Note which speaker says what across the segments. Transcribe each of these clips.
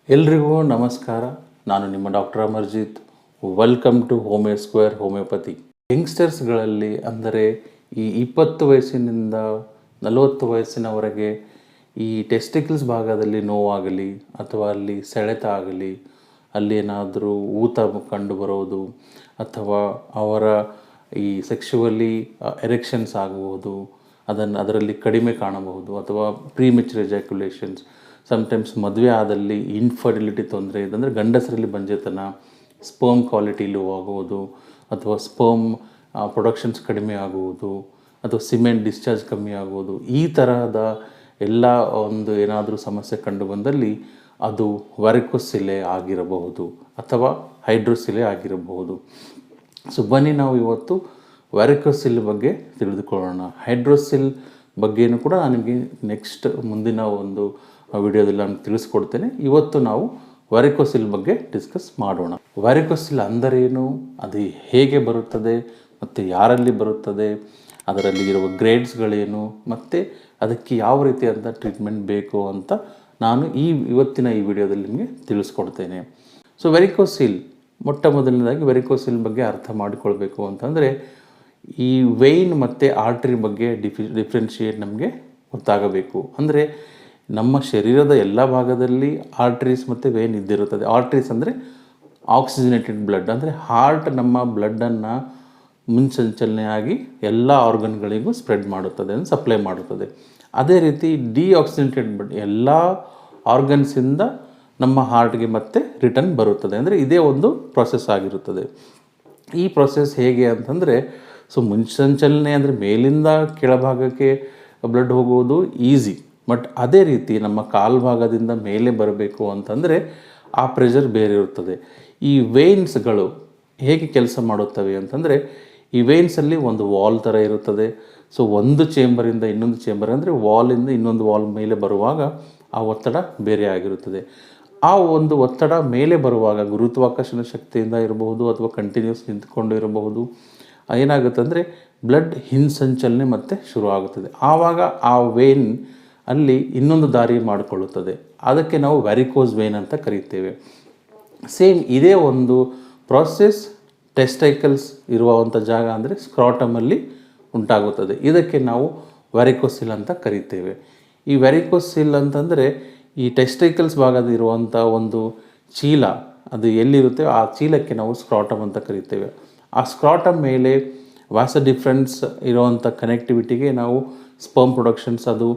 Speaker 1: ಎಲ್ರಿಗೂ ನಮಸ್ಕಾರ. ನಾನು ನಿಮ್ಮ doctor Amarjit. Welcome to homeo square homeopathy. ಯಂಗ್ಸ್ಟರ್ಸ್ಗಳಲ್ಲಿ ಅಂದರೆ ಈ 20 ವಯಸ್ಸಿನಿಂದ 40 ವಯಸ್ಸಿನವರೆಗೆ ಈ ಟೆಸ್ಟಿಕಲ್ಸ್ ಭಾಗದಲ್ಲಿ ನೋವಾಗಲಿ ಅಥವಾ ಅಲ್ಲಿ ಸೆಳೆತ ಆಗಲಿ, ಅಲ್ಲಿ ಏನಾದರೂ ಊತ ಕಂಡು ಬರೋದು ಅಥವಾ ಅವರ ಈ ಸೆಕ್ಶುವಲಿ ಎರೆಕ್ಷನ್ಸ್ ಆಗಬಹುದು, ಅದರಲ್ಲಿ ಕಡಿಮೆ ಕಾಣಬಹುದು ಅಥವಾ ಪ್ರೀಮೆಚೂರ್ ಎಜಾಕ್ಯುಲೇಷನ್ಸ್. ಸಮ್ಟೈಮ್ಸ್ ಮದುವೆ ಆದಲ್ಲಿ ಇನ್ಫರ್ಟಿಲಿಟಿ ತೊಂದರೆ ಇದೆ ಅಂದರೆ ಗಂಡಸರಲ್ಲಿ ಬಂಜೆತನ, ಸ್ಪರ್ಮ್ ಕ್ವಾಲಿಟಿ ಲೋ ಆಗುವುದು ಅಥವಾ ಸ್ಪರ್ಮ್ ಪ್ರೊಡಕ್ಷನ್ಸ್ ಕಡಿಮೆ ಆಗುವುದು ಅಥವಾ ಸಿಮೆಂಟ್ ಡಿಸ್ಚಾರ್ಜ್ ಕಮ್ಮಿ ಆಗುವುದು, ಈ ತರಹದ ಎಲ್ಲ ಒಂದು ಏನಾದರೂ ಸಮಸ್ಯೆ ಕಂಡು ಬಂದಲ್ಲಿ ಅದು ವ್ಯಾರಿಕೋಸಿಲೆ ಆಗಿರಬಹುದು ಅಥವಾ ಹೈಡ್ರೋಸಿಲೆ ಆಗಿರಬಹುದು. ಸೊ ಬನ್ನಿ ನಾವು ಇವತ್ತು ವ್ಯಾರಿಕೋಸಿಲ್ ಬಗ್ಗೆ ತಿಳಿದುಕೊಳ್ಳೋಣ. ಹೈಡ್ರೋಸಿಲ್ ಬಗ್ಗೆಯೂ ಕೂಡ ನಾನು ನಿಮಗೆ ನೆಕ್ಸ್ಟ್ ಮುಂದಿನ ಒಂದು ವಿಡಿಯೋದಲ್ಲಿ ನಾನು ತಿಳಿಸ್ಕೊಡ್ತೇನೆ. ಇವತ್ತು ನಾವು ವ್ಯಾರಿಕೋಸಿಲ್ ಬಗ್ಗೆ ಡಿಸ್ಕಸ್ ಮಾಡೋಣ. ವ್ಯಾರಿಕೋಸಿಲ್ ಅಂದರೇನು, ಅದು ಹೇಗೆ ಬರುತ್ತದೆ ಮತ್ತು ಯಾರಲ್ಲಿ ಬರುತ್ತದೆ, ಅದರಲ್ಲಿ ಇರುವ ಗ್ರೇಡ್ಸ್ಗಳೇನು ಮತ್ತು ಅದಕ್ಕೆ ಯಾವ ರೀತಿಯಾದ ಟ್ರೀಟ್ಮೆಂಟ್ ಬೇಕು ಅಂತ ನಾನು ಇವತ್ತಿನ ಈ ವಿಡಿಯೋದಲ್ಲಿ ನಿಮಗೆ ತಿಳಿಸ್ಕೊಡ್ತೇನೆ. ಸೊ ವ್ಯಾರಿಕೋಸಿಲ್, ಮೊಟ್ಟ ಮೊದಲನೇದಾಗಿ ವ್ಯಾರಿಕೋಸಿಲ್ ಬಗ್ಗೆ ಅರ್ಥ ಮಾಡಿಕೊಳ್ಬೇಕು ಅಂತಂದರೆ ಈ ವೆಯ್ನ್ ಮತ್ತು ಆರ್ಟ್ರಿ ಬಗ್ಗೆ ಡಿಫ್ರೆನ್ಷಿಯೇಟ್ ನಮಗೆ ಗೊತ್ತಾಗಬೇಕು. ಅಂದರೆ ನಮ್ಮ ಶರೀರದ ಎಲ್ಲ ಭಾಗದಲ್ಲಿ ಆರ್ಟ್ರೀಸ್ ಮತ್ತು ವೇನ್ ಇದ್ದಿರುತ್ತದೆ. ಆರ್ಟ್ರೀಸ್ ಅಂದರೆ ಆಕ್ಸಿಜನೇಟೆಡ್ ಬ್ಲಡ್, ಅಂದರೆ ಹಾರ್ಟ್ ನಮ್ಮ ಬ್ಲಡ್ಡನ್ನು ಮುನ್ಸಂಚಲನೆಯಾಗಿ ಎಲ್ಲ ಆರ್ಗನ್ಗಳಿಗೂ ಸ್ಪ್ರೆಡ್ ಮಾಡುತ್ತದೆ, ಅಂದರೆ ಸಪ್ಲೈ ಮಾಡುತ್ತದೆ. ಅದೇ ರೀತಿ ಡಿಆಕ್ಸಿಜನೇಟೆಡ್ ಬ್ಲಡ್ ಎಲ್ಲ ಆರ್ಗನ್ಸಿಂದ ನಮ್ಮ ಹಾರ್ಟ್ಗೆ ಮತ್ತೆ ರಿಟರ್ನ್ ಬರುತ್ತದೆ. ಅಂದರೆ ಇದೇ ಒಂದು ಪ್ರೊಸೆಸ್ ಆಗಿರುತ್ತದೆ. ಈ ಪ್ರೊಸೆಸ್ ಹೇಗೆ ಅಂತಂದರೆ, ಸೊ ಮುನ್ಸಂಚಲನೆ ಅಂದರೆ ಮೇಲಿಂದ ಕೆಳಭಾಗಕ್ಕೆ ಬ್ಲಡ್ ಹೋಗುವುದು ಈಸಿ, ಬಟ್ ಅದೇ ರೀತಿ ನಮ್ಮ ಕಾಲ್ಭಾಗದಿಂದ ಮೇಲೆ ಬರಬೇಕು ಅಂತಂದರೆ ಆ ಪ್ರೆಷರ್ ಬೇರೆ ಇರುತ್ತದೆ. ಈ ವೇನ್ಸ್ಗಳು ಹೇಗೆ ಕೆಲಸ ಮಾಡುತ್ತವೆ ಅಂತಂದರೆ, ಈ ವೇನ್ಸಲ್ಲಿ ಒಂದು ವಾಲ್ ಥರ ಇರುತ್ತದೆ. ಸೊ ಒಂದು ಚೇಂಬರಿಂದ ಇನ್ನೊಂದು ಚೇಂಬರ್, ಅಂದರೆ ವಾಲಿಂದ ಇನ್ನೊಂದು ವಾಲ್ ಮೇಲೆ ಬರುವಾಗ ಆ ಒತ್ತಡ ಬೇರೆ ಆಗಿರುತ್ತದೆ. ಆ ಒಂದು ಒತ್ತಡ ಮೇಲೆ ಬರುವಾಗ ಗುರುತ್ವಾಕರ್ಷಣ ಶಕ್ತಿಯಿಂದ ಇರಬಹುದು ಅಥವಾ ಕಂಟಿನ್ಯೂಸ್ ನಿಂತ್ಕೊಂಡು ಇರಬಹುದು, ಏನಾಗುತ್ತೆ ಅಂದರೆ ಬ್ಲಡ್ ಹಿಂಸಂಚಲನೆ ಮತ್ತೆ ಶುರು ಆಗುತ್ತದೆ. ಆವಾಗ ಆ ವೇನ್ ಅಲ್ಲಿ ಇನ್ನೊಂದು ದಾರಿ ಮಾಡಿಕೊಳ್ಳುತ್ತದೆ. ಅದಕ್ಕೆ ನಾವು ವ್ಯಾರಿಕೋಸ್ ವೇನ್ ಅಂತ ಕರೀತೇವೆ. ಸೇಮ್ ಇದೇ ಒಂದು ಪ್ರಾಸೆಸ್ ಟೆಸ್ಟೈಕಲ್ಸ್ ಇರುವಂಥ ಜಾಗ ಅಂದರೆ ಸ್ಕ್ರಾಟಮಲ್ಲಿ ಉಂಟಾಗುತ್ತದೆ. ಇದಕ್ಕೆ ನಾವು ವ್ಯಾರಿಕೋಸಿಲ್ ಅಂತ ಕರೀತೇವೆ. ಈ ವ್ಯಾರಿಕೋಸಿಲ್ ಅಂತಂದರೆ ಈ ಟೆಸ್ಟೈಕಲ್ಸ್ ಭಾಗದ ಇರುವಂಥ ಒಂದು ಚೀಲ, ಅದು ಎಲ್ಲಿರುತ್ತೆ ಆ ಚೀಲಕ್ಕೆ ನಾವು ಸ್ಕ್ರಾಟಮ್ ಅಂತ ಕರಿತೇವೆ. ಆ ಸ್ಕ್ರಾಟಮ್ ಮೇಲೆ ವಾಸ ಡಿಫ್ರೆನ್ಸ್ ಇರುವಂಥ ಕನೆಕ್ಟಿವಿಟಿಗೆ ನಾವು ಸ್ಪರ್ಮ್ ಪ್ರೊಡಕ್ಷನ್ಸ್, ಅದು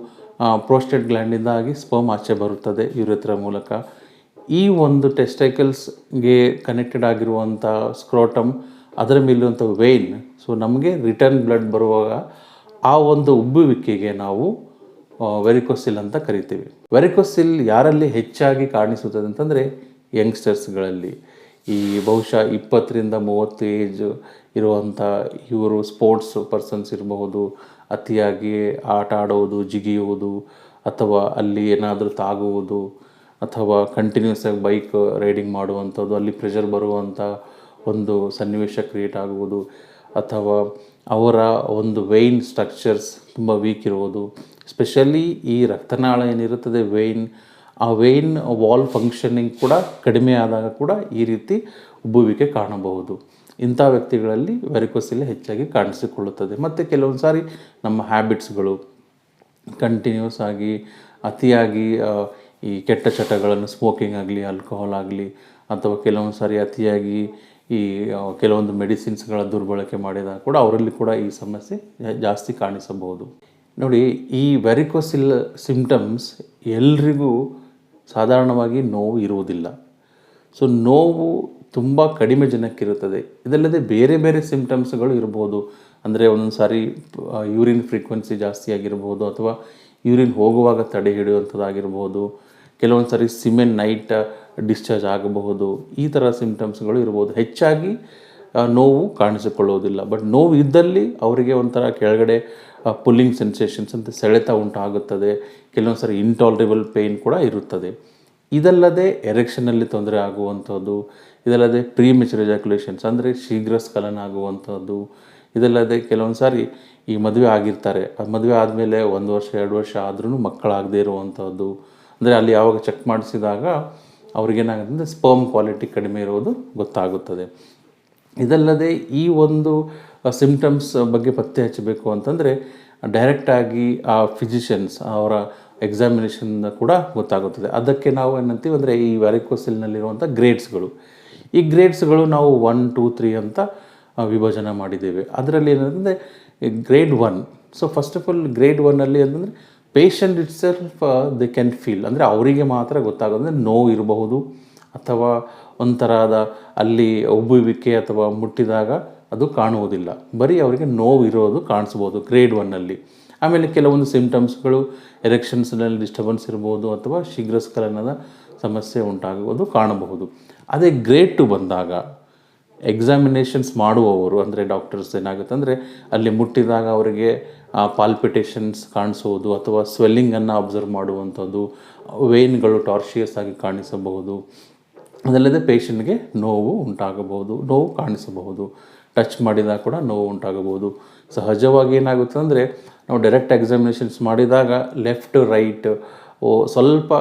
Speaker 1: ಪ್ರೋಸ್ಟೇಟ್ ಗ್ಲ್ಯಾಂಡಿಂದಾಗಿ ಸ್ಪರ್ಮ್ ಆಚೆ ಬರುತ್ತದೆ ಯುರೆತ್ರ ಮೂಲಕ. ಈ ಒಂದು ಟೆಸ್ಟೈಕಲ್ಸ್ಗೆ ಕನೆಕ್ಟೆಡ್ ಆಗಿರುವಂಥ ಸ್ಕ್ರೋಟಮ್, ಅದರ ಮೇಲಿರುವಂಥ ವೇನ್, ಸೊ ನಮಗೆ ರಿಟರ್ನ್ ಬ್ಲಡ್ ಬರುವಾಗ ಆ ಒಂದು ಉಬ್ಬುವಿಕೆಗೆ ನಾವು ವೆರಿಕೋಸಿಲ್ ಅಂತ ಕರಿತೀವಿ. ವೆರಿಕೋಸಿಲ್ ಯಾರಲ್ಲಿ ಹೆಚ್ಚಾಗಿ ಕಾಣಿಸುತ್ತದೆ ಅಂತಂದರೆ ಯಂಗ್ಸ್ಟರ್ಸ್ಗಳಲ್ಲಿ. ಈ ಬಹುಶಃ 20ರಿಂದ 30 ಏಜ್ ಇರುವಂಥ ಇವರು ಸ್ಪೋರ್ಟ್ಸ್ ಪರ್ಸನ್ಸ್ ಇರಬಹುದು, ಅತಿಯಾಗಿ ಆಟ ಆಡುವುದು, ಜಿಗಿಯುವುದು ಅಥವಾ ಅಲ್ಲಿ ಏನಾದರೂ ತಾಗುವುದು ಅಥವಾ ಕಂಟಿನ್ಯೂಸ್ ಆಗಿ ಬೈಕ್ ರೈಡಿಂಗ್ ಮಾಡುವಂಥದ್ದು, ಅಲ್ಲಿ ಪ್ರೆಷರ್ ಬರುವಂಥ ಒಂದು ಸನ್ನಿವೇಶ ಕ್ರಿಯೇಟ್ ಆಗುವುದು ಅಥವಾ ಅವರ ಒಂದು ವೇನ್ ಸ್ಟ್ರಕ್ಚರ್ಸ್ ತುಂಬ ವೀಕ್ ಇರುವುದು. ಸ್ಪೆಷಲಿ ಈ ರಕ್ತನಾಳ ಏನಿರುತ್ತದೆ ವೇನ್, ಆ ವೇನ್ ವಾಲ್ ಫಂಕ್ಷನಿಂಗ್ ಕೂಡ ಕಡಿಮೆ ಆದಾಗ ಕೂಡ ಈ ರೀತಿ ಉಬ್ಬುವಿಕೆ ಕಾಣಬಹುದು. ಇಂಥ ವ್ಯಕ್ತಿಗಳಲ್ಲಿ ವ್ಯಾರಿಕೋಸಿಲ್ ಹೆಚ್ಚಾಗಿ ಕಾಣಿಸಿಕೊಳ್ಳುತ್ತದೆ. ಮತ್ತು ಕೆಲವೊಂದು ಸಾರಿ ನಮ್ಮ ಹ್ಯಾಬಿಟ್ಸ್ಗಳು ಕಂಟಿನ್ಯೂಸ್ ಆಗಿ ಅತಿಯಾಗಿ ಈ ಕೆಟ್ಟ ಚಟಗಳನ್ನು, ಸ್ಮೋಕಿಂಗ್ ಆಗಲಿ, ಆಲ್ಕೋಹಾಲ್ ಆಗಲಿ, ಅಥವಾ ಕೆಲವೊಂದು ಸಾರಿ ಅತಿಯಾಗಿ ಈ ಕೆಲವೊಂದು ಮೆಡಿಸಿನ್ಸ್ಗಳ ದುರ್ಬಳಕೆ ಮಾಡಿದಾಗ ಕೂಡ ಅವರಲ್ಲಿ ಕೂಡ ಈ ಸಮಸ್ಯೆ ಜಾಸ್ತಿ ಕಾಣಿಸಬಹುದು. ನೋಡಿ, ಈ ವ್ಯಾರಿಕೋಸಿಲ್ ಸಿಂಪ್ಟಮ್ಸ್ ಎಲ್ರಿಗೂ ಸಾಧಾರಣವಾಗಿ ನೋವು ಇರುವುದಿಲ್ಲ. ಸೊ ನೋವು ತುಂಬ ಕಡಿಮೆ ಜನಕ್ಕಿರುತ್ತದೆ. ಇದಲ್ಲದೆ ಬೇರೆ ಬೇರೆ ಸಿಂಪ್ಟಮ್ಸ್ಗಳು ಇರ್ಬೋದು. ಅಂದರೆ ಒಂದೊಂದು ಸಾರಿ ಯೂರಿನ್ ಫ್ರೀಕ್ವೆನ್ಸಿ ಜಾಸ್ತಿ ಆಗಿರ್ಬೋದು ಅಥವಾ ಯೂರಿನ್ ಹೋಗುವಾಗ ತಡೆ ಹಿಡಿಯುವಂಥದ್ದಾಗಿರ್ಬೋದು. ಕೆಲವೊಂದು ಸಾರಿ ಸಿಮೆನ್ ನೈಟ್ ಡಿಸ್ಚಾರ್ಜ್ ಆಗಬಹುದು. ಈ ಥರ ಸಿಂಪ್ಟಮ್ಸ್ಗಳು ಇರ್ಬೋದು. ಹೆಚ್ಚಾಗಿ ನೋವು ಕಾಣಿಸಿಕೊಳ್ಳುವುದಿಲ್ಲ. ಬಟ್ ನೋವು ಇದ್ದಲ್ಲಿ ಅವರಿಗೆ ಒಂಥರ ಕೆಳಗಡೆ ಪುಲ್ಲಿಂಗ್ ಸೆನ್ಸೇಷನ್ಸ್ ಅಂತ ಸೆಳೆತ ಉಂಟಾಗುತ್ತದೆ. ಕೆಲವೊಂದು ಸಾರಿ ಇಂಟಾಲರೇಬಲ್ ಪೇಯ್ನ್ ಕೂಡ ಇರುತ್ತದೆ. ಇದಲ್ಲದೆ ಎರೆಕ್ಷನಲ್ಲಿ ತೊಂದರೆ ಆಗುವಂಥದ್ದು, ಇದಲ್ಲದೆ ಪ್ರೀಮೆಚೂರ್ ಎಜಾಕ್ಯುಲೇಷನ್ಸ್ ಅಂದರೆ ಶೀಘ್ರ ಸ್ಖಲನ ಆಗುವಂಥದ್ದು, ಇದಲ್ಲದೆ ಕೆಲವೊಂದು ಸಾರಿ ಈ ಮದುವೆ ಆಗಿರ್ತಾರೆ, ಮದುವೆ ಆದಮೇಲೆ 1 ವರ್ಷ 2 ವರ್ಷ ಆದ್ರೂ ಮಕ್ಕಳಾಗದೇ ಇರುವಂಥದ್ದು. ಅಂದರೆ ಅಲ್ಲಿ ಯಾವಾಗ ಚೆಕ್ ಮಾಡಿಸಿದಾಗ ಅವ್ರಿಗೇನಾಗುತ್ತೆ ಅಂದರೆ ಸ್ಪರ್ಮ್ ಕ್ವಾಲಿಟಿ ಕಡಿಮೆ ಇರೋದು ಗೊತ್ತಾಗುತ್ತದೆ. ಇದಲ್ಲದೆ ಈ ಒಂದು ಸಿಮ್ಟಮ್ಸ್ ಬಗ್ಗೆ ಪತ್ತೆ ಹಚ್ಚಬೇಕು ಅಂತಂದರೆ ಡೈರೆಕ್ಟಾಗಿ ಆ ಫಿಸಿಷಿಯನ್ಸ್ ಅವರ ಎಕ್ಸಾಮಿನೇಷನ್ ಕೂಡ ಗೊತ್ತಾಗುತ್ತದೆ. ಅದಕ್ಕೆ ನಾವು ಏನಂತೀವಿ ಅಂದರೆ ಈ ವ್ಯಾರಿಕೋಸಿಲ್ನಲ್ಲಿರುವಂಥ ಗ್ರೇಡ್ಸ್ಗಳು, ಈ ಗ್ರೇಡ್ಸ್ಗಳು ನಾವು 1, 2, 3 ಅಂತ ವಿಭಜನೆ ಮಾಡಿದ್ದೇವೆ. ಅದರಲ್ಲಿ ಏನಂದರೆ grade 1. So first of all grade 1ಅಲ್ಲಿ ಅಂತಂದರೆ patient itself they can feel, ಅಂದರೆ ಅವರಿಗೆ ಮಾತ್ರ ಗೊತ್ತಾಗೋದು. ನೋವು ಇರಬಹುದು ಅಥವಾ ಒಂಥರದ ಅಲ್ಲಿ ಉಬ್ಬುವಿಕೆ ಅಥವಾ ಮುಟ್ಟಿದಾಗ ಅದು ಕಾಣುವುದಿಲ್ಲ, ಬರೀ ಅವರಿಗೆ ನೋವು ಇರೋದು ಕಾಣಿಸ್ಬೋದು ಗ್ರೇಡ್ 1ಅಲ್ಲಿ. ಆಮೇಲೆ ಕೆಲವೊಂದು ಸಿಮ್ಟಮ್ಸ್ಗಳು ಎರೆಕ್ಷನ್ಸ್ನಲ್ಲಿ ಡಿಸ್ಟರ್ಬೆನ್ಸ್ ಇರ್ಬೋದು ಅಥವಾ ಶೀಘ್ರಸ್ಖಲನದ ಸಮಸ್ಯೆ ಉಂಟಾಗುವುದು ಕಾಣಬಹುದು. ಅದೇ ಗ್ರೇಡ್ 2 ಬಂದಾಗ ಎಕ್ಸಾಮಿನೇಷನ್ಸ್ ಮಾಡುವವರು ಅಂದರೆ ಡಾಕ್ಟರ್ಸ್ ಏನಾಗುತ್ತೆ ಅಂದರೆ ಅಲ್ಲಿ ಮುಟ್ಟಿದಾಗ ಅವರಿಗೆ ಪಾಲ್ಪಿಟೇಷನ್ಸ್ ಕಾಣಿಸೋದು ಅಥವಾ ಸ್ವೆಲ್ಲಿಂಗನ್ನು ಅಬ್ಸರ್ವ್ ಮಾಡುವಂಥದ್ದು, ವೇನ್ಗಳು ಟಾರ್ಷಿಯಸ್ ಆಗಿ ಕಾಣಿಸಬಹುದು. ಅದಲ್ಲದೆ ಪೇಷಂಟ್ಗೆ ನೋವು ಉಂಟಾಗಬಹುದು, ನೋವು ಕಾಣಿಸಬಹುದು, ಟಚ್ ಮಾಡಿದಾಗ ಕೂಡ ನೋವು ಉಂಟಾಗಬಹುದು. ಸಹಜವಾಗಿ ಏನಾಗುತ್ತೆ ಅಂದರೆ ನಾವು ಡೈರೆಕ್ಟ್ ಎಕ್ಸಾಮಿನೇಷನ್ಸ್ ಮಾಡಿದಾಗ ಲೆಫ್ಟ್ ರೈಟ್ ಸ್ವಲ್ಪ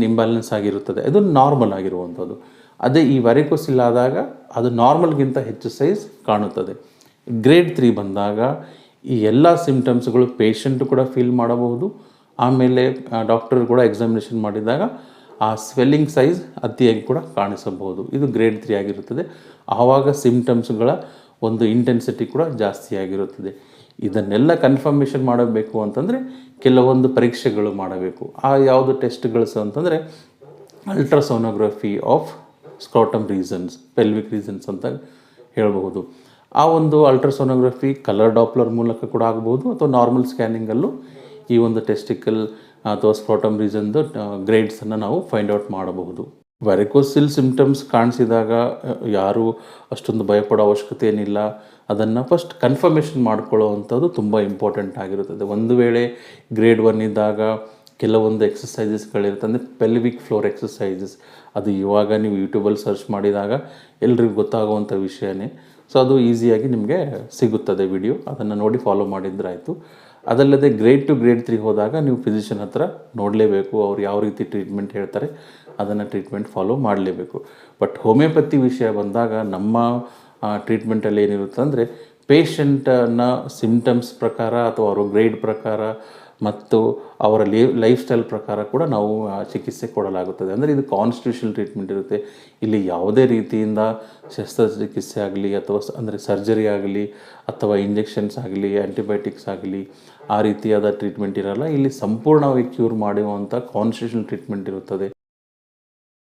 Speaker 1: ಇಂಬ್ಯಾಲೆನ್ಸ್ ಆಗಿರುತ್ತದೆ, ಅದು ನಾರ್ಮಲ್ ಆಗಿರುವಂಥದ್ದು. ಅದೇ ಈ ವ್ಯಾರಿಕೋಸಿಲ್ ಆದಾಗ ಅದು ನಾರ್ಮಲ್ಗಿಂತ ಹೆಚ್ಚು ಸೈಜ್ ಕಾಣುತ್ತದೆ. ಗ್ರೇಡ್ 3 ಬಂದಾಗ ಈ ಎಲ್ಲ ಸಿಮ್ಟಮ್ಸ್ಗಳು ಪೇಷಂಟು ಕೂಡ ಫೀಲ್ ಮಾಡಬಹುದು, ಆಮೇಲೆ ಡಾಕ್ಟರ್ ಕೂಡ ಎಕ್ಸಾಮಿನೇಷನ್ ಮಾಡಿದಾಗ ಆ ಸ್ವೆಲ್ಲಿಂಗ್ ಸೈಜ್ ಅತಿಯಾಗಿ ಕೂಡ ಕಾಣಿಸಬಹುದು. ಇದು ಗ್ರೇಡ್ 3 ಆಗಿರುತ್ತದೆ. ಆವಾಗ ಸಿಮ್ಟಮ್ಸ್ಗಳ ಒಂದು ಇಂಟೆನ್ಸಿಟಿ ಕೂಡ ಜಾಸ್ತಿ ಆಗಿರುತ್ತದೆ. ಇದನ್ನೆಲ್ಲ ಕನ್ಫರ್ಮೇಷನ್ ಮಾಡಬೇಕು ಅಂತಂದರೆ ಕೆಲವೊಂದು ಪರೀಕ್ಷೆಗಳು ಮಾಡಬೇಕು. ಆ ಯಾವುದು ಟೆಸ್ಟ್ಗಳು ಅಂತಂದರೆ ultrasonography of scrotum reasons, pelvic reasons ಅಂತ ಹೇಳಬಹುದು. ಆ ಒಂದು ಅಲ್ಟ್ರಾಸೋನೋಗ್ರಫಿ ಕಲರ್ ಡಾಪ್ಲರ್ ಮೂಲಕ ಕೂಡ ಆಗ್ಬೋದು ಅಥವಾ ನಾರ್ಮಲ್ ಸ್ಕ್ಯಾನಿಂಗಲ್ಲೂ ಈ ಒಂದು ಟೆಸ್ಟಿಕಲ್ ಅಥವಾ ಸ್ಕ್ರೋಟಮ್ ರೀಸನ್ದು ಗ್ರೇಡ್ಸನ್ನು ನಾವು ಫೈಂಡ್ ಔಟ್ ಮಾಡಬಹುದು. ವ್ಯಾರಿಕೋಸಿಲ್ ಸಿಮ್ಟಮ್ಸ್ ಕಾಣಿಸಿದಾಗ ಯಾರೂ ಅಷ್ಟೊಂದು ಭಯಪಡೋ ಅವಶ್ಯಕತೆ ಏನಿಲ್ಲ. ಅದನ್ನು ಫಸ್ಟ್ ಕನ್ಫರ್ಮೇಷನ್ ಮಾಡ್ಕೊಳ್ಳೋ ಅಂಥದ್ದು ತುಂಬ ಇಂಪಾರ್ಟೆಂಟ್ ಆಗಿರುತ್ತದೆ. ಒಂದು ವೇಳೆ ಗ್ರೇಡ್ 1 ಇದ್ದಾಗ ಕೆಲವೊಂದು ಎಕ್ಸಸೈಸಸ್ಗಳಿರುತ್ತೆ, ಅಂದರೆ ಪೆಲ್ವಿಕ್ ಫ್ಲೋರ್ ಎಕ್ಸಸೈಸಸ್. ಅದು ಇವಾಗ ನೀವು ಯೂಟ್ಯೂಬಲ್ಲಿ ಸರ್ಚ್ ಮಾಡಿದಾಗ ಎಲ್ರಿಗೂ ಗೊತ್ತಾಗುವಂಥ ವಿಷಯನೇ. ಸೊ ಅದು ಈಸಿಯಾಗಿ ನಿಮಗೆ ಸಿಗುತ್ತದೆ ವಿಡಿಯೋ, ಅದನ್ನು ನೋಡಿ ಫಾಲೋ ಮಾಡಿದ್ರಾಯಿತು. ಅದಲ್ಲದೆ ಗ್ರೇಡ್ 2 ಗ್ರೇಡ್ 3 ಹೋದಾಗ ನೀವು ಫಿಸಿಷಿಯನ್ ಹತ್ರ ನೋಡಲೇಬೇಕು, ಅವ್ರು ಯಾವ ರೀತಿ ಟ್ರೀಟ್ಮೆಂಟ್ ಹೇಳ್ತಾರೆ ಅದನ್ನು ಟ್ರೀಟ್ಮೆಂಟ್ ಫಾಲೋ ಮಾಡಲೇಬೇಕು. ಬಟ್ ಹೋಮಿಯೋಪತಿ ವಿಷಯ ಬಂದಾಗ ನಮ್ಮ ಟ್ರೀಟ್ಮೆಂಟಲ್ಲಿ ಏನಿರುತ್ತೆ ಅಂದರೆ ಪೇಷಂಟನ್ನು ಸಿಮ್ಟಮ್ಸ್ ಪ್ರಕಾರ ಅಥವಾ ಅವರ ಗ್ರೇಡ್ ಪ್ರಕಾರ ಮತ್ತು ಅವರ ಲೈಫ್ ಸ್ಟೈಲ್ ಪ್ರಕಾರ ಕೂಡ ನಾವು ಚಿಕಿತ್ಸೆ ಕೊಡಲಾಗುತ್ತದೆ. ಅಂದರೆ ಇದು ಕಾನ್ಸ್ಟಿಟ್ಯೂಷನಲ್ ಟ್ರೀಟ್ಮೆಂಟ್ ಇರುತ್ತೆ. ಇಲ್ಲಿ ಯಾವುದೇ ರೀತಿಯಿಂದ ಶಸ್ತ್ರಚಿಕಿತ್ಸೆ ಆಗಲಿ ಅಥವಾ ಅಂದರೆ ಸರ್ಜರಿ ಆಗಲಿ ಅಥವಾ ಇಂಜೆಕ್ಷನ್ಸ್ ಆಗಲಿ ಆ್ಯಂಟಿಬಯೋಟಿಕ್ಸ್ ಆಗಲಿ ಆ ರೀತಿಯಾದ ಟ್ರೀಟ್ಮೆಂಟ್ ಇರಲ್ಲ. ಇಲ್ಲಿ ಸಂಪೂರ್ಣವಾಗಿ ಕ್ಯೂರ್ ಮಾಡುವಂಥ ಕಾನ್ಸ್ಟಿಟ್ಯೂಷನಲ್ ಟ್ರೀಟ್ಮೆಂಟ್ ಇರುತ್ತದೆ.